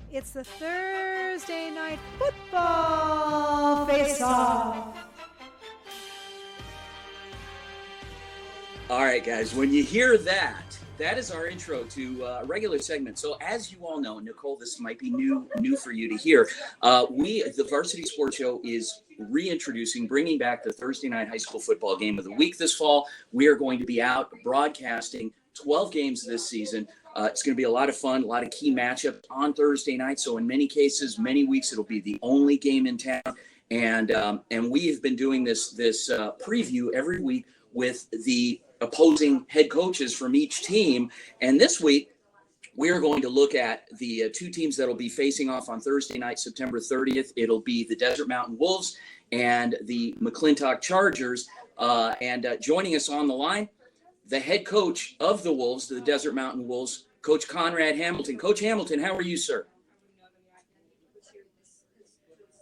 It's the Thursday night football face-off. All right, guys, when you hear that, that is our intro to a regular segment. So as you all know, Nicole, this might be new for you to hear. The Varsity Sports Show is reintroducing, bringing back the Thursday night high school football game of the week this fall. We are going to be out broadcasting 12 games this season. It's going to be a lot of fun, a lot of key matchups on Thursday night. So in many cases, many weeks, it'll be the only game in town. And we have been doing this preview every week with the opposing head coaches from each team. And this week, we are going to look at the two teams that will be facing off on Thursday night, September 30th. It'll be the Desert Mountain Wolves and the McClintock Chargers. Joining us on the line, the head coach of the Wolves, the Desert Mountain Wolves, Coach Conrad Hamilton. Coach Hamilton, how are you, sir?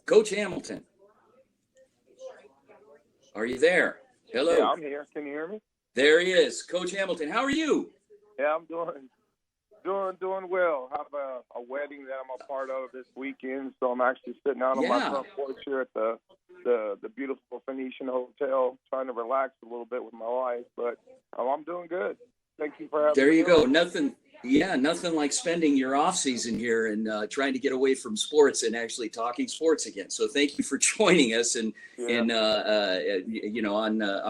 Coach Hamilton, are you there? Hello. Yeah, I'm here. Can you hear me? There he is. Coach Hamilton, how are you? Yeah, I'm doing well. I have a wedding that I'm a part of this weekend, so I'm actually sitting out on my front porch here at the beautiful Phoenician Hotel, trying to relax a little bit with my wife. But I'm doing good. Thank you for having me. There you go. Nothing like spending your off season here and trying to get away from sports and actually talking sports again. So thank you for joining us on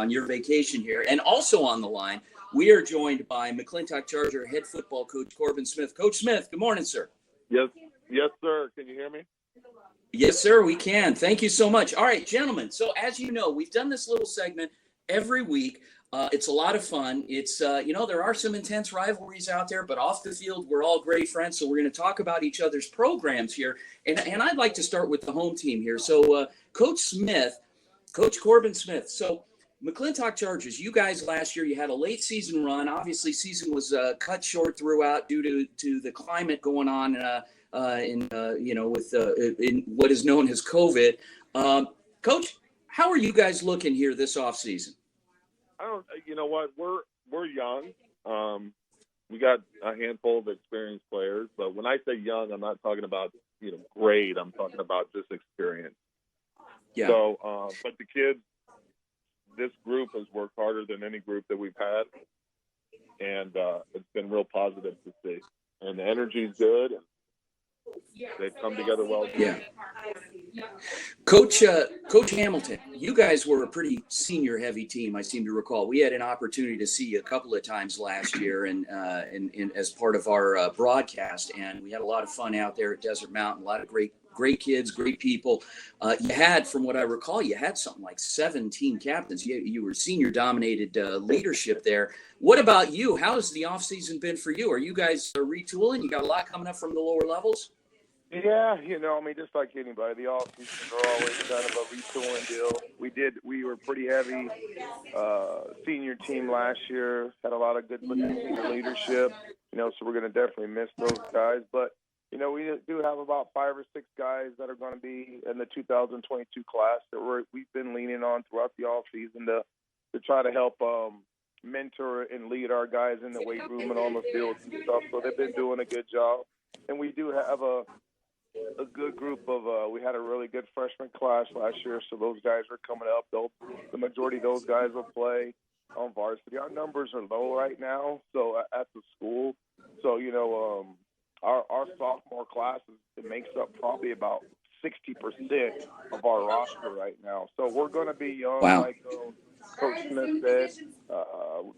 your vacation here. And also on the line, we are joined by McClintock Charger head football coach Corbin Smith. Coach Smith, good morning, sir. Yes, sir. Can you hear me? Yes, sir, we can. Thank you so much. All right, gentlemen. So as you know, we've done this little segment every week. It's a lot of fun. It's, there are some intense rivalries out there, but off the field, we're all great friends. So we're going to talk about each other's programs here. And I'd like to start with the home team here. So Coach Corbin Smith. So McClintock Chargers, you guys last year, you had a late season run. Obviously, season was cut short throughout due to the climate going on in what is known as COVID. Coach, how are you guys looking here this offseason? You know what? We're young. We got a handful of experienced players, but when I say young, I'm not talking about grade. I'm talking about just experience. Yeah. So, but the kids, this group has worked harder than any group that we've had, and it's been real positive to see. And the energy's good, and they've come together well. Yeah. Coach Hamilton, you guys were a pretty senior-heavy team, I seem to recall. We had an opportunity to see you a couple of times last year, and as part of our broadcast, and we had a lot of fun out there at Desert Mountain. A lot of great kids, great people. You had, from what I recall, you had something like 7 team captains. You were senior-dominated leadership there. What about you? How has the offseason been for you? Are you guys retooling? You got a lot coming up from the lower levels? Yeah, just like anybody, the off-seasons are always kind of a retooling deal. We were pretty heavy senior team last year, had a lot of good senior leadership, so we're going to definitely miss those guys. But, we do have about 5 or 6 guys that are going to be in the 2022 class that we've been leaning on throughout the off-season to try to help mentor and lead our guys in the weight room and on the field and stuff. So they've been doing a good job. And we do have a good group of we had a really good freshman class last year, so those guys are coming up. The majority of those guys will play on varsity. Our numbers are low right now, so at the school. So our sophomore class it makes up probably about 60% of our roster right now. So we're going to be young, wow. Like Coach Smith said.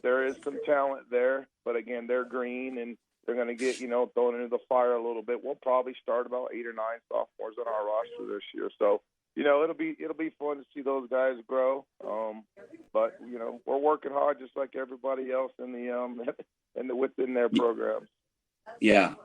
There is some talent there, but again, they're green and they're going to get, thrown into the fire a little bit. We'll probably start about 8 or 9 sophomores on our roster this year. So, it'll be fun to see those guys grow. But we're working hard just like everybody else in the within their programs. Yeah.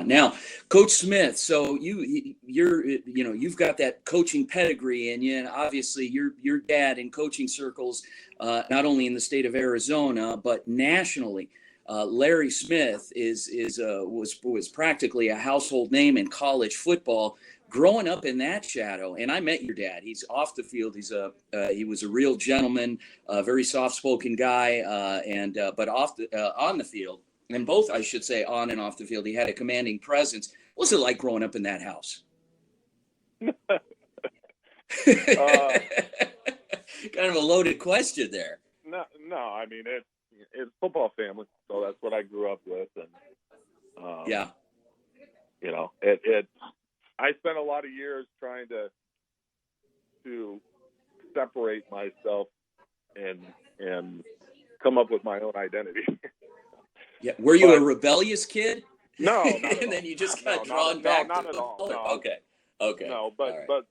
Now, Coach Smith, so you've got that coaching pedigree in you, and obviously your dad in coaching circles, not only in the state of Arizona but nationally. Larry Smith was practically a household name in college football. Growing up in that shadow, and I met your dad. He's off the field. He was a real gentleman, a very soft-spoken guy, but on the field, and both, I should say, on and off the field, he had a commanding presence. What's it like growing up in that house? Kind of a loaded question there. No. I mean, it's football family, so that's what I grew up with, and Yeah. you know, it. I spent a lot of years trying to separate myself and come up with my own identity. Yeah. Were you a rebellious kid? No, not at and all. then you just got No, drawn back. not at all. No. Okay. No, All right. but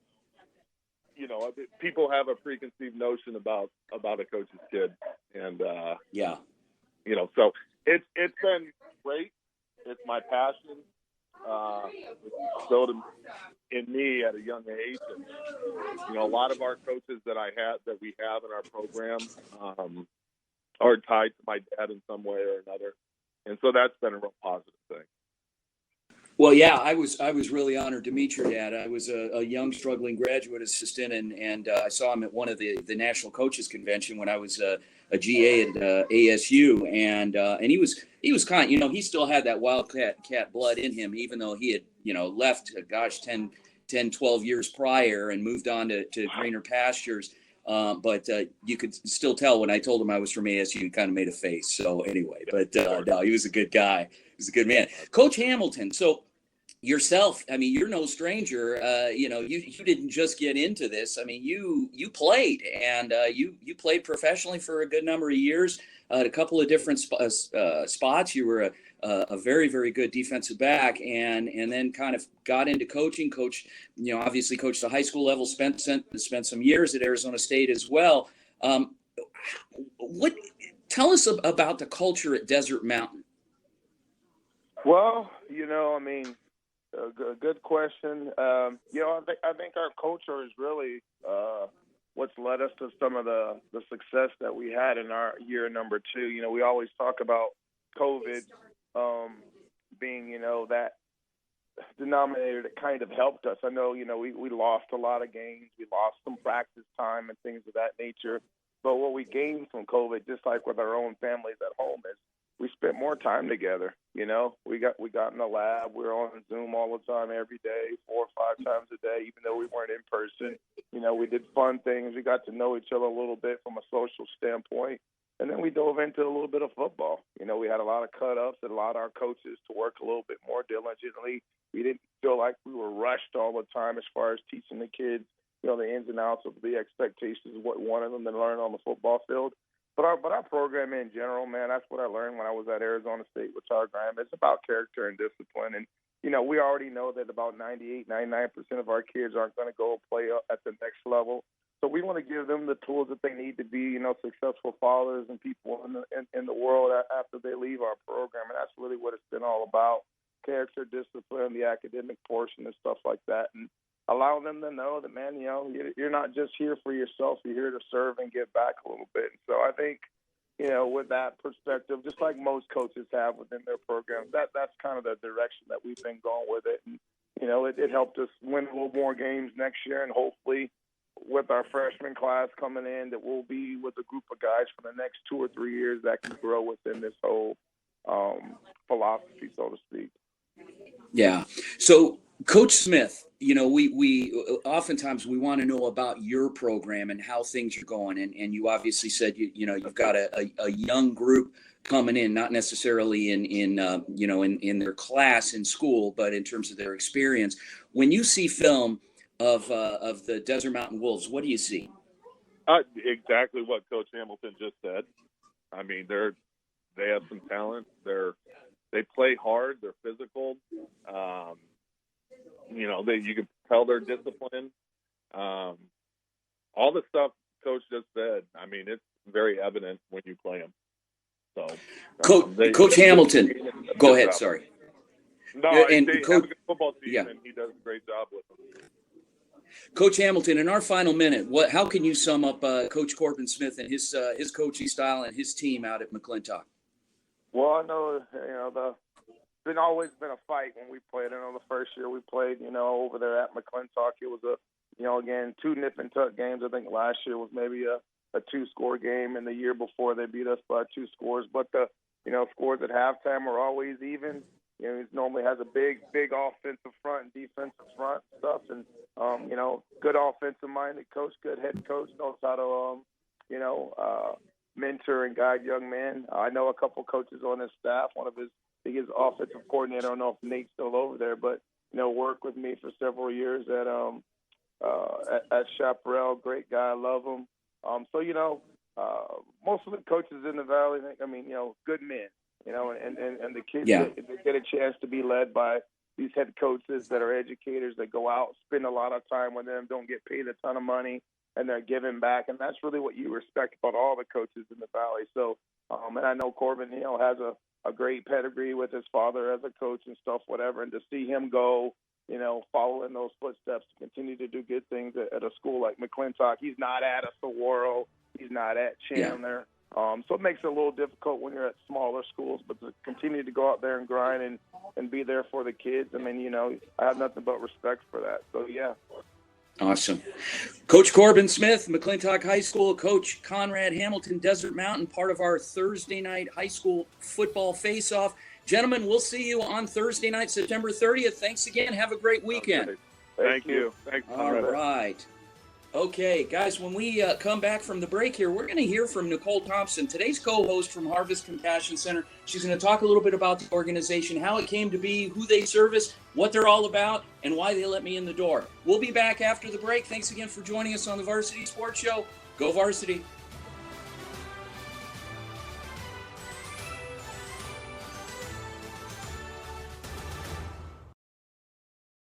you know, people have a preconceived notion about a coach's kid, and Yeah. you know, so it's been great. It's my passion. It's instilled in me at a young age, and you know, a lot of our coaches that we have in our program are tied to my dad in some way or another, and so that's been a real positive thing. Well, yeah, I was really honored to meet your dad. I was a young, struggling graduate assistant, and I saw him at one of the National Coaches Convention when I was a GA at ASU, and he was kind. You know, he still had that Wildcat blood in him, even though he had left, 12 years prior and moved on to greener pastures. But you could still tell when I told him I was from ASU, he kind of made a face. So anyway, but no, he was a good guy. He was a good man. Coach Hamilton. So yourself, I mean, you're no stranger. You didn't just get into this. I mean, you played, and you played professionally for a good number of years at a couple of different spots. You were a very, very good defensive back, and then kind of got into coaching. Coach, obviously coached the high school level. Spent some years at Arizona State as well. Tell us about the culture at Desert Mountain? Well, I mean, a good question. I think our culture is really what's led us to some of the success that we had in our year number 2. We always talk about COVID being, that denominator that kind of helped us. I know, we lost a lot of games. We lost some practice time and things of that nature. But what we gained from COVID, just like with our own families at home, is we spent more time together. We got in the lab. We were on Zoom all the time, every day, 4 or 5 times a day, even though we weren't in person. We did fun things. We got to know each other a little bit from a social standpoint. And then we dove into a little bit of football. We had a lot of cut-ups and a lot of our coaches to work a little bit more diligently. We didn't feel like we were rushed all the time as far as teaching the kids, the ins and outs of the expectations of what we wanted them to learn on the football field. But our program in general, man, that's what I learned when I was at Arizona State with Todd Graham. It's about character and discipline. And, we already know that about 99% of our kids aren't going to go play at the next level. So we want to give them the tools that they need to be, successful fathers and people in the world after they leave our program. And that's really what it's been all about, character, discipline, the academic portion and stuff like that. And allow them to know that, man, you're not just here for yourself. You're here to serve and give back a little bit. So I think, with that perspective, just like most coaches have within their programs, that's kind of the direction that we've been going with it. And, it helped us win a little more games next year. And hopefully with our freshman class coming in, that we'll be with a group of guys for the next 2 or 3 years that can grow within this whole philosophy, so to speak. Yeah. So Coach Smith, we oftentimes we want to know about your program and how things are going. And you obviously said, you've got a young group coming in, not necessarily in their class in school, but in terms of their experience. When you see film of the Desert Mountain Wolves, what do you see? Exactly what Coach Hamilton just said. I mean, they have some talent. They play hard. They're physical. You can tell they're disciplined. All the stuff Coach just said, I mean, it's very evident when you play them. So, Coach Hamilton, go ahead. Sorry. No, and they Coach, have a good football team, yeah. And he does a great job with them. Coach Hamilton, in our final minute, how can you sum up Coach Corbin Smith and his coaching style and his team out at McClintock? Well, I know, it's always been a fight when we played. I know the first year we played, over there at McClintock, it was again, 2 nip and tuck games. I think last year was maybe a 2-score game, and the year before they beat us by 2 scores. But the, scores at halftime were always even. He normally has a big offensive front and defensive front stuff, and good offensive-minded coach, good head coach, knows how to mentor and guide young men. I know a couple coaches on his staff. One of his biggest offensive coordinator. I don't know if Nate's still over there, but worked with me for several years at Chaparral. Great guy, I love him. Most of the coaches in the Valley, good men. And the kids they get a chance to be led by these head coaches that are educators that go out, spend a lot of time with them, don't get paid a ton of money, and they're giving back. And that's really what you respect about all the coaches in the Valley. So, and I know Corbin, has a great pedigree with his father as a coach and stuff, whatever. And to see him go, follow in those footsteps, continue to do good things at a school like McClintock. He's not at a Saguaro. He's not at Chandler. So it makes it a little difficult when you're at smaller schools, but to continue to go out there and grind and be there for the kids, I have nothing but respect for that. So, yeah. Awesome. Coach Corbin Smith, McClintock High School, Coach Conrad Hamilton, Desert Mountain, part of our Thursday night high school football face-off. Gentlemen, we'll see you on Thursday night, September 30th. Thanks again. Have a great weekend. Thank you. Thanks, All right. Okay, guys, when we come back from the break here, we're going to hear from Nicole Thompson, today's co-host from Harvest Compassion Center. She's going to talk a little bit about the organization, how it came to be, who they service, what they're all about, and why they let me in the door. We'll be back after the break. Thanks again for joining us on the Varsity Sports Show. Go Varsity.